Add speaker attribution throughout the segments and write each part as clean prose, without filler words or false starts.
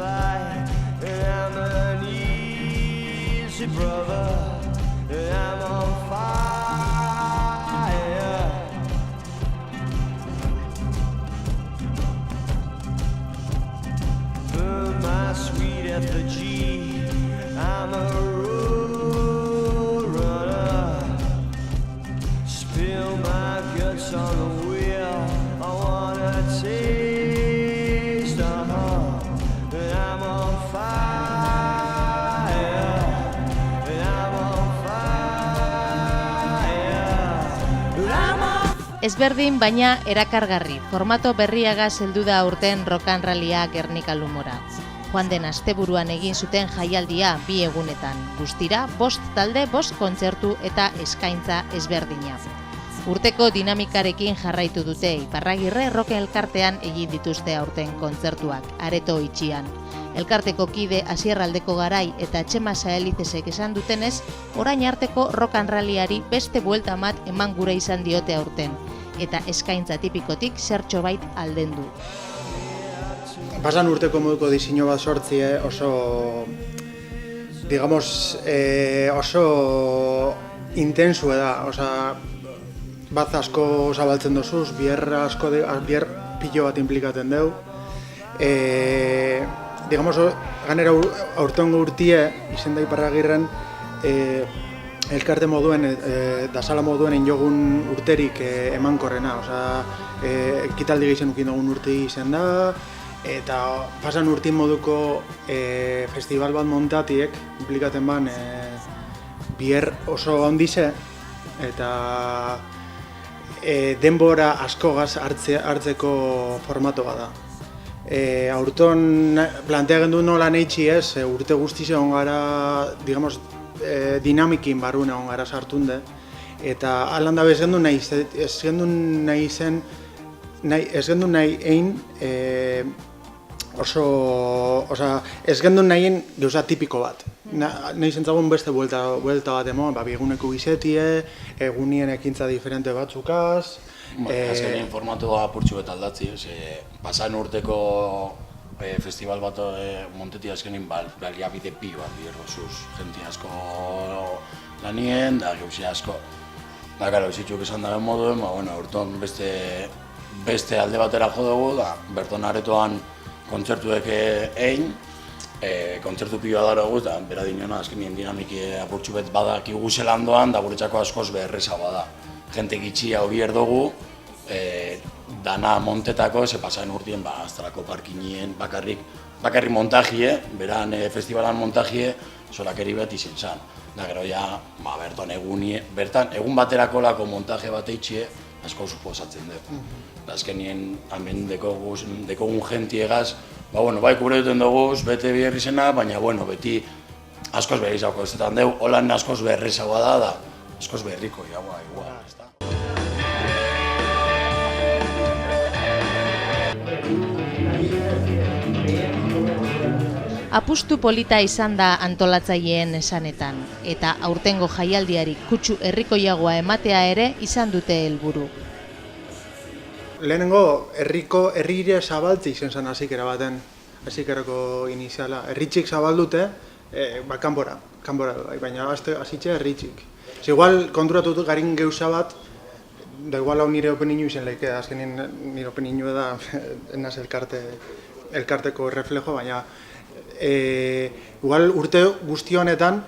Speaker 1: fight, and I'm an easy brother, and I'm on fire. Burn my sweet effigy, I'm a road runner. Spill my guts on the wheel, I wanna taste and I'm on fire, and I'm on fire.
Speaker 2: Ezberdin baina erakargarri, formato berriagaz heldu da aurten Rock and Rallya Gernika Lumora. Joan den asteburuan egin zuten jaialdia 2 egunetan, guztira 5 talde, 5 kontzertu eta eskaintza ezberdina. Urteko dinamikarekin jarraitu dute, Iparragirre Rock elkartean egin dituzte aurten kontzertuak, areto itxian. Elkarteko kide Asier Aldeko Garai eta Txema Saelizesek esan dutenez, orain arteko Rock and Rallyari beste buelta bat eman gure izan diote aurten, eta eskaintza tipikotik zertxobait aldendu.
Speaker 3: Pasan urteko moduko diseinu bat sortzie oso, digamos, oso intensue da, osea, bat asko zabaltzen dozuz, bier pilo bat implikaten deu. Digamos, ganera aurtengo urtie, izen da Iparragirren, elkarte moduen, dasala moduen injogun urterik emankorrena. Osea, ekitaldi gehizen ukin dugun urte izen da, eta pasan urtien moduko festival bat montatiek, implikaten ban, bier oso handize, eta denbora askogaz hartzeko formatoa da. Aurton planteagen du nola neitsi ez, urte guztiz egon gara, digamos, dinamikin barun egon gara sartunde, eta alan da ez gendu nahi egin oso, ez gendu nahien gauza tipiko bat. Nahi zentzagun beste buelta bat emon, bieguneko gizetie, egunien ekintza diferente batzukaz.
Speaker 4: Azkenien formatoa apurtxu bet aldatzi, pasan urteko festival bat monteti azkenien baliabide pi bat bierrozuz, jenti asko lanien, da gauzi asko. Da, gara, bizitzuk esan daren moduen, urton beste alde batera jo dugu, da, berton aretoan kontzertuek egin, kontzertu pioa dara guz, da, bera dinona azkenien dinamiki apurtxu bet badak iguzelan doan, da guretzako askoz beherreza bada. Jente gitxia hobi erdogu, dana montetako, ze pasaen urtien, aztarako parkinien bakarrik montajie, beran festivalan montajie, solakeri bat izen zan. Da, gero ja, bertan egun baterako lako montaje bat eitxie, asko suposatzen dugu. Azkenien, hemen dekogun jentiegaz, bai kubre duten dugu, bete biherri zena, baina, beti askoz berrizako ez zetan dugu, holan askoz berrizagoa da, askoz berriko, igual, ez da.
Speaker 2: Apustu polita izan da antolatzaileen esanetan, eta aurtengo jaialdiari kutsu herrikoiagoa ematea ere izan dute helburu.
Speaker 3: Lehenengo, herrire zabaltzi izen zen hazikera baten, hazikerako iniziala. Herritxik zabaldute, kanpora, baina hazitxe herritxik. Igual konturatu garin geuza bat, da igual hau nire openinu izen leike, azkenin nire openinu da enaz elkarteko reflejo, baina igual urte guzti honetan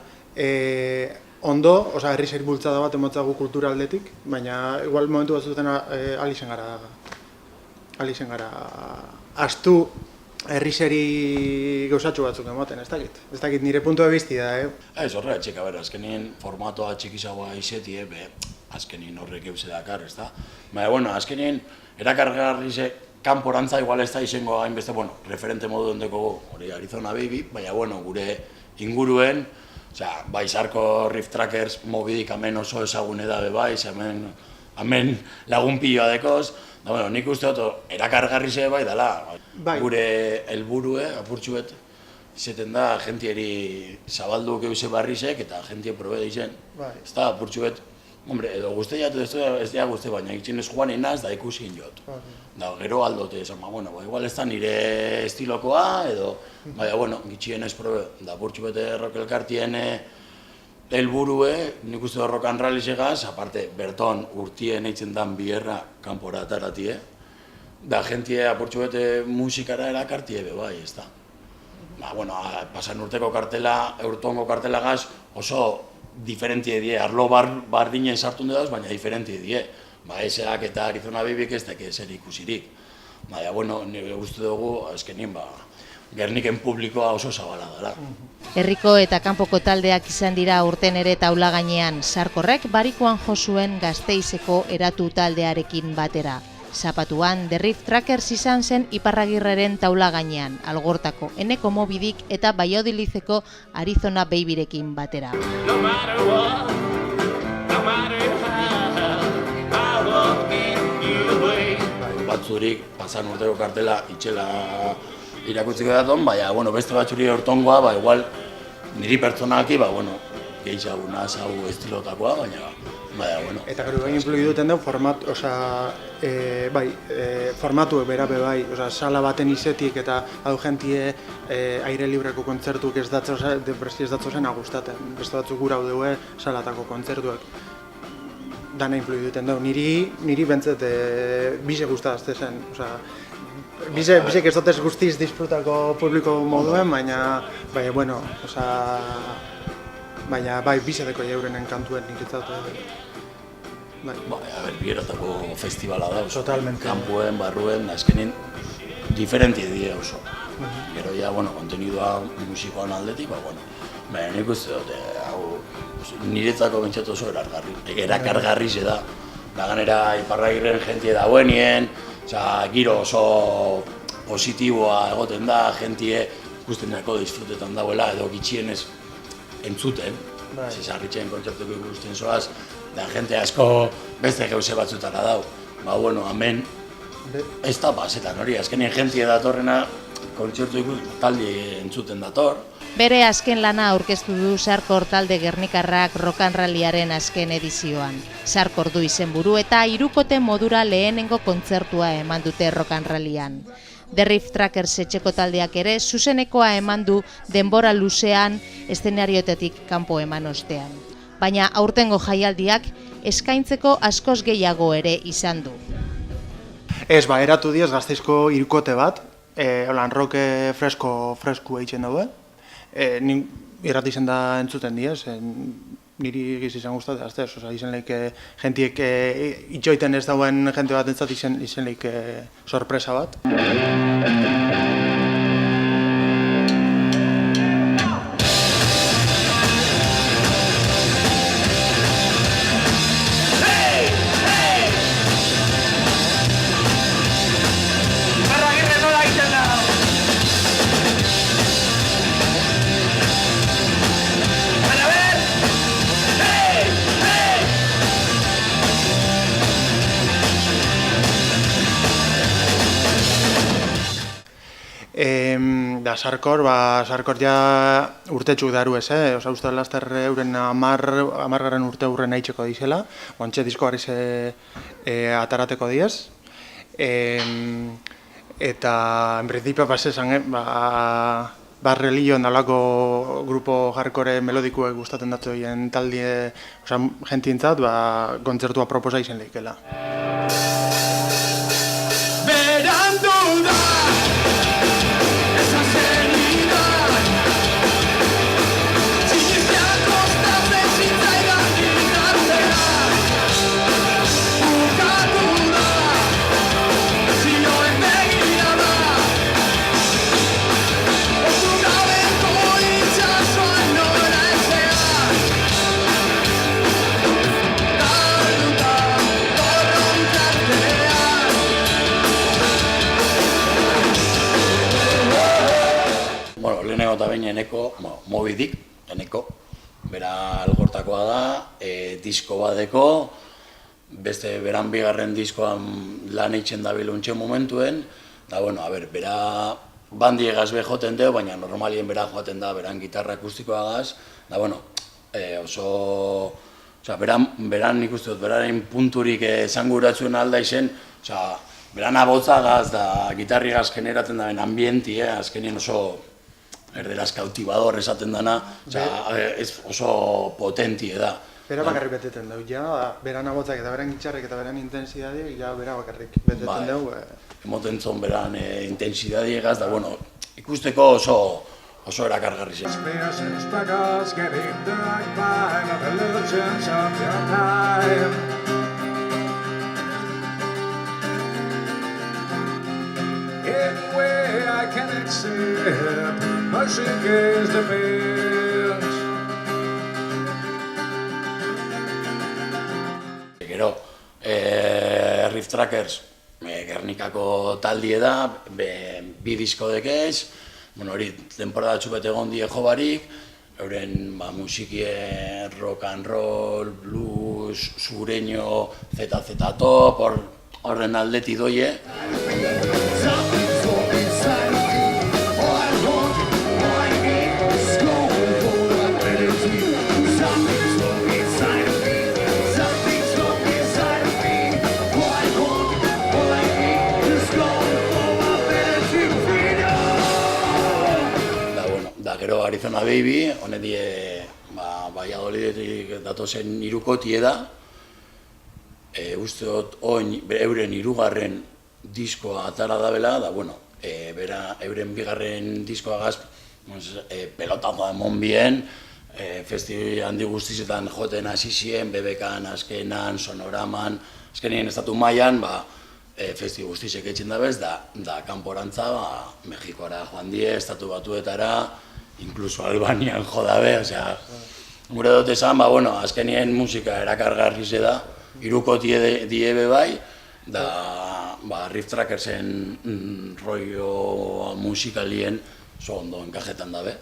Speaker 3: ondo, herri zer bultzada bat emotzagu kultura aldetik, baina igual momentu batzuetan alizen gara astu herri zeri gauzatxo batzuk ematen, ez dakit nire puntu de bizti da,
Speaker 4: Ez horrela txeka, azkenien formatoa txikizagoa izetie, azkenien horrek euse dakar, ez da? Baina, azkenien erakargarri ze kanporantza igual ez da izango hainbeste, referente modu ondeko hori Arizona Baby, baina, gure inguruen, bai Zarko Rift Trackers mobidik hemen oso ezagune dabe bai, hemen lagun piloa dekoz, nik uste dut erakargarri ze bai dela, gure helburue apurtxuet, izeten da jentieri zabalduk euse barrizek eta jentie probede izen, ez da apurtxuet Hombre, edo guzti jatu ez dira guzti, baina itxinez joan inaz da ikusi jot. Da, gero aldote esan, bueno, igual ez da nire estilokoa, edo, baina, bueno, gitxienez probe, da burtsu bete rock elkartien helburue, nik uste da rock and roll izegaz, aparte, berton urtien eitzen dan bierra kanpora ataratie, da jentie apurtxu bete musikara erakartie be bai, ez da. Ba, bueno, pasan urteko kartela, eurtongo kartelagaz oso diferentie die, arlo bardinen sartun dudaz, baina diferentie die. Ba, eseak eta Arizona Bibik ez dake zer ikusirik. Baina, bueno, nire guztu dugu, azkenin, ba, Gerniken publikoa oso zabala dara.
Speaker 2: Herriko eta kanpoko taldeak izan dira urten ere taula gainean, Sarkorrek barikoan jo zuen Gasteizeko eratu taldearekin batera. Zapatuan, The Riff Trackers izan zen Iparragirreren taula gainean, Algortako Eneko Mobidik eta Baiodilizeko Arizona Babyrekin batera.
Speaker 1: No matter what, no matter how, I walk in your way.
Speaker 4: Batzurik, pasan urteko kartela itxela irakutziko daton, baina, bueno, beste batzuri hortongoa, ba, igual, niri pertsonaki, ba, bueno, gehiaguna hau estilotakoa, baina, bueno.
Speaker 3: Eta gero egin influidu duten da, formatuek berabe bai, sala baten izetik eta hau jentie aire libreko kontzertuak ez datzozen agustaten. Beste batzuk gura hau salatako kontzertuak. Dana influidu duten da, niri bentzet bize gustazte zen. Bizek ez dutez guztiz disfrutako publiko moduen, baina, bueno, baina bai bizedeko jaurenen kantuen niretzat. Bai,
Speaker 4: Bieratako festivala da,
Speaker 3: totalmente.
Speaker 4: Kanpuen, barruen, azkenin diferentie die oso. Gero ja, bueno, kontenidua musikoan aldetik, bueno, baina nik uste dute, hau, niretzako bentsatu oso erakargarri ze da. Da ganera Iparragirren jentie dauenien, giro oso positiboa egoten da, jentie ikusten dako disfrutetan dauela, edo gitxienez entzuten, zesarritxeen kontzertuko ikusten zoaz, da jente asko beste gauze batzutara dau. Ba, bueno, hemen ez da pasetan hori, azkenien jentie datorrena kontzertu ikusten talde entzuten dator.
Speaker 2: Bere azken lana aurkeztu du Sarkor talde gernikarrak Rock and Rallyaren azken edizioan. Sarkor du izenburu eta hirukote modura lehenengo kontzertua eman dute Rock and Rallyan. The Riff Trackers etxeko taldeak ere zuzenekoa eman du denbora luzean eszenariotetik kanpo eman ostean. Baina aurtengo jaialdiak eskaintzeko askoz gehiago ere izan du.
Speaker 3: Ez, eratu diez Gasteizko hirukote bat, holan rock fresko egiten daude. Irrati izan da entzuten diez, niri egiz izan guztatea, izen lehik jentiek itxoiten ez dauen jente bat entzat izen lehik sorpresa bat. Sarkor ja urtetxuk daru ez, uste laster euren amargarren urte hurren aitzeko dizela, ontxe disko harri atarateko diez. Eta, en principio, Religion dalako grupo hardcore melodikuek gustatzen datzoien talde jentientzat, kontzertua proposa izen lehikela.
Speaker 4: Eta baina Eneko, Mobidik, Eneko, bera Algortakoa da, disko badeko, beste beran bigarren diskoan lan eitzen dabil untxe momentuen, eta, bera bandiegaz joten deo, baina normalien bera joaten da, beran gitarra akustikoagaz, eta, oso Osea, beran nik uste dut, beraren punturik esanguratzen alda izen, osea, beran abotzagaz da gitarrigaz generatzen daren ambienti, azkenien oso erderaz kautibador esaten dana, oso potentie da.
Speaker 3: Bera bakarrik beteten dugu, ja, beran abotzak eta beran gitxarrek eta beran intensidadiek, ja, bera bakarrik beteten dugu.
Speaker 4: Emoten zon beran intensidadiegaz, da, bueno, ikusteko oso erakargarri zen.
Speaker 1: Anyway, I can accept music is the best.
Speaker 4: Gero, Riff Trackers, Gernikako taldie da, bi disko dekez, hori temporada txupet egon die jo barik, euren musikie rock and roll, blues, sureño, ZZ Top, horren aldeti doie. Gero Arizona Baby, honedie Valladolidetik datozen hirukotie da. Uste dut euren hirugarren diskoa atara dabela, da bueno, euren bigarren diskoagaz pelotazo emon bien, festi handi guztizetan joten hasi ziren, BBKan, azkenan, Sonoraman, azkenien estatu mailan, festi guztizek etxen dabez, da kanporantza, Mexikora joan die, estatu batuetara, inkluso Albanian jo dabe, osea, gure dut esan, azkenien musika erakargarri ze da, hirukotie diebe bai, da Riff Trackersen rollo musikalien oso ondo enkajetan dabe.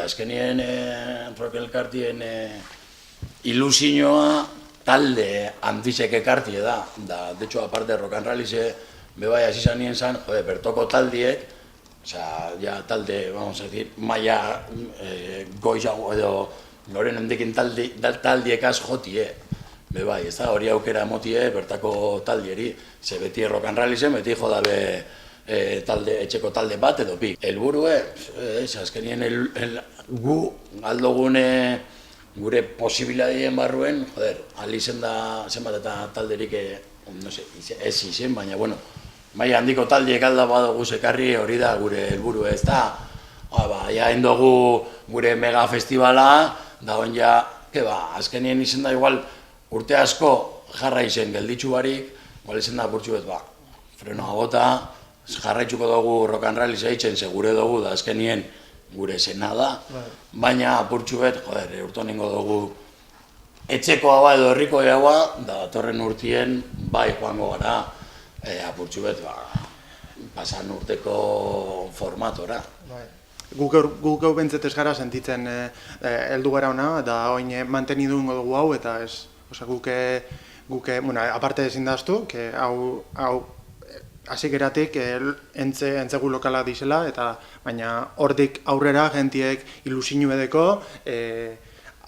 Speaker 4: Azkenien rock elkartien ilusioa talde handizek ekartie da. De hecho, aparte rock and rollize bebai hasi zanien zan, bertoko taldiek, ja talde, vamos a decir, maia goizago edo noren hendekin taldiekaz jotie. Bebai, ez da, hori aukera emotie bertako taldieri. Ze beti rock and rollize, beti jo dabe etxeko talde bat edo pik. Helburue, azkenien gu aldogune gure posibiladien barruen, alizen da zenbat eta talderik, ez izen, baina, bueno, maila handiko taldiek alda badugu ekarri hori da gure helburu, ez da, ja endogu gure mega festivala, da hon ja, azkenien izen da igual urte asko jarra izen gelditzu barik, igual izen da burtsu bet, frenoa bota, jarraitzuko dugu rock and roll izaitzen, segure dugu da azkenien gure zena da, baina apurtxu bet, urto ningo dugu etxeko haua edo herriko haua, da datorren urtien bai joango gara apurtxu bet pasan urteko formatora.
Speaker 3: Guk hau bentzetez gara sentitzen heldu gara ona, da oin mantenidu ingo dugu hau, eta ez, guke, aparte ezin daztu, hau hasi geratik entzegu lokala dizela, eta baina hortik aurrera gentiek ilusinu edeko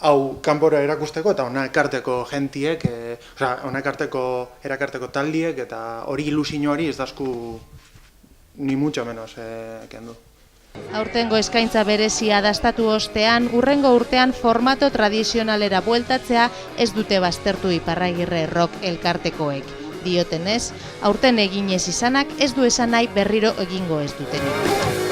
Speaker 3: hau kanpora erakusteko eta hona ekarteko gentiek, hona erakarteko taldiek, eta hori ilusinu hori ez dazku ni mucho menos kendu.
Speaker 2: Aurtengo eskaintza berezia dastatu ostean, hurrengo urtean formato tradizionalera bueltatzea ez dute baztertu Iparragirre rock elkartekoek. Diotenez, aurten eginez izanak ez du esan nahi berriro egingo ez dutenik.